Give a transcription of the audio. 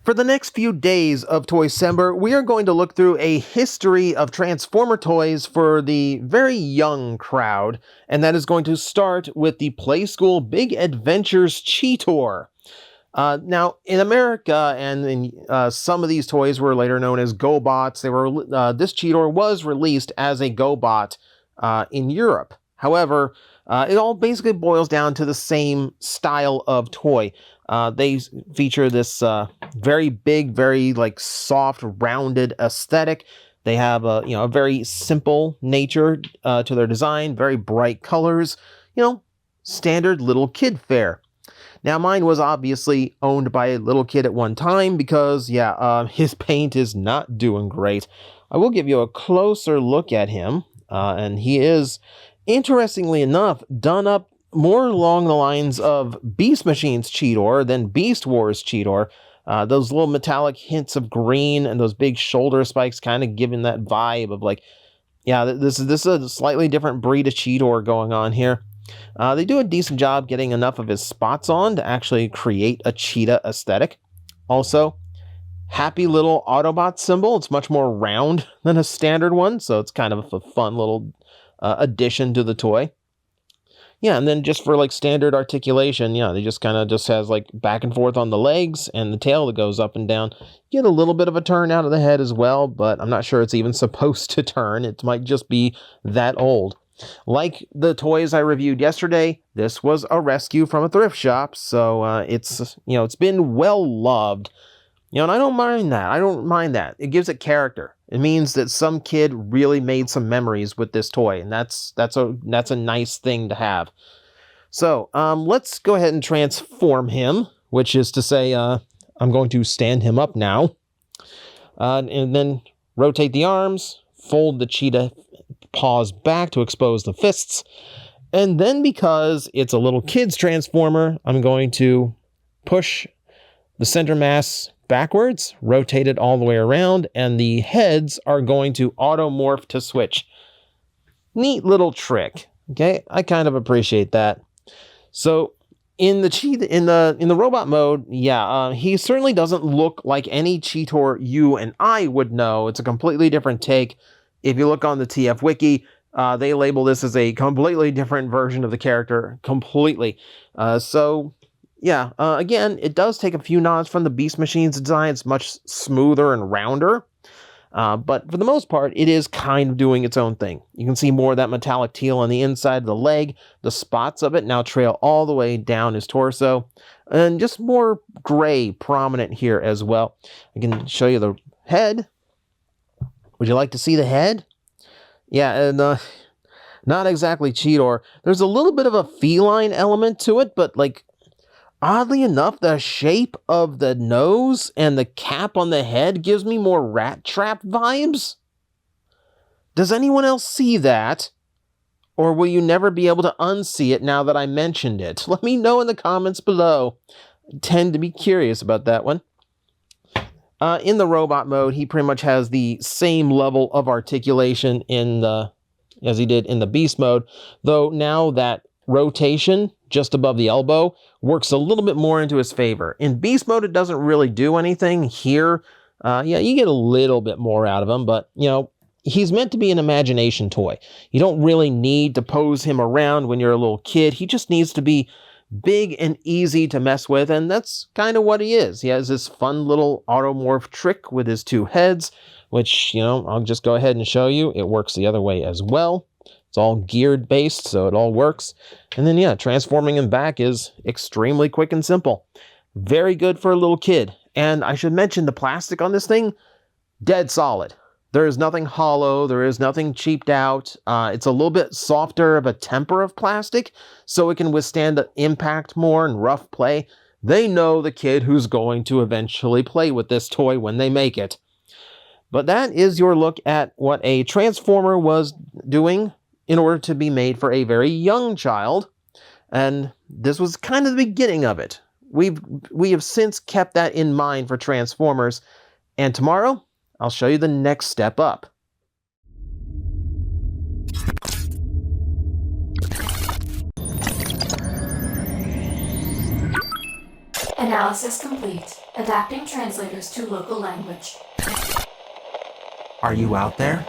For the next few days of Toycember, we are going to look through a history of Transformer toys for the very young crowd, and that is going to start with the Playskool Big Adventures Cheetor. Now, in America, and in some of these toys were later known as GoBots. This Cheetor was released as a GoBot in Europe. However, it all basically boils down to the same style of toy. They feature this very big, very soft, rounded aesthetic. They have a very simple nature to their design, very bright colors. Standard little kid fare. Now, mine was obviously owned by a little kid at one time because, his paint is not doing great. I will give you a closer look at him, and he is, interestingly enough, done up more along the lines of Beast Machine's Cheetor than Beast Wars Cheetor. Those little metallic hints of green and those big shoulder spikes kind of giving that vibe of this is a slightly different breed of Cheetor going on here. They do a decent job getting enough of his spots on to actually create a cheetah aesthetic. Also, happy little Autobot symbol. It's much more round than a standard one, so it's kind of a fun little addition to the toy. Yeah, and then just for standard articulation, they just kind of has back and forth on the legs and the tail that goes up and down. Get a little bit of a turn out of the head as well, but I'm not sure it's even supposed to turn. It might just be that old. Like the toys I reviewed yesterday, this was a rescue from a thrift shop, so it's been well loved. And I don't mind that. It gives it character. It means that some kid really made some memories with this toy, and that's a nice thing to have. So, let's go ahead and transform him, which is to say, I'm going to stand him up now, and then rotate the arms, fold the cheetah paws back to expose the fists, and then because it's a little kid's transformer, I'm going to push the center mass backwards, rotate it all the way around, and the heads are going to automorph to switch. Neat little trick. Okay, I kind of appreciate that. So in the robot mode, he certainly doesn't look like any Cheetor you and I would know. It's a completely different take. If you look on the TF Wiki, they label this as a completely different version of the character, completely. Again, it does take a few nods from the Beast Machine's design. It's much smoother and rounder. But for the most part, it is kind of doing its own thing. You can see more of that metallic teal on the inside of the leg. The spots of it now trail all the way down his torso. And just more gray prominent here as well. I can show you the head. Would you like to see the head? Yeah, and not exactly Cheetor. There's a little bit of a feline element to it, but oddly enough, the shape of the nose and the cap on the head gives me more Rat Trap vibes. Does anyone else see that? Or will you never be able to unsee it now that I mentioned it? Let me know in the comments below. I tend to be curious about that one. In the robot mode, he pretty much has the same level of articulation as he did in the beast mode, though now that rotation just above the elbow works a little bit more into his favor. In beast mode, it doesn't really do anything. Here, you get a little bit more out of him, but he's meant to be an imagination toy. You don't really need to pose him around when you're a little kid. He just needs to be big and easy to mess with, and that's kind of what he is. He has this fun little automorph trick with his two heads, which, I'll just go ahead and show you. It works the other way as well. It's all geared based, so it all works. And then, transforming him back is extremely quick and simple. Very good for a little kid. And I should mention the plastic on this thing, dead solid. There is nothing hollow. There is nothing cheaped out. It's a little bit softer of a temper of plastic, so it can withstand the impact more and rough play. They know the kid who's going to eventually play with this toy when they make it. But that is your look at what a Transformer was doing in order to be made for a very young child. And this was kind of the beginning of it. We have since kept that in mind for Transformers. And tomorrow, I'll show you the next step up. Analysis complete. Adapting translators to local language. Are you out there?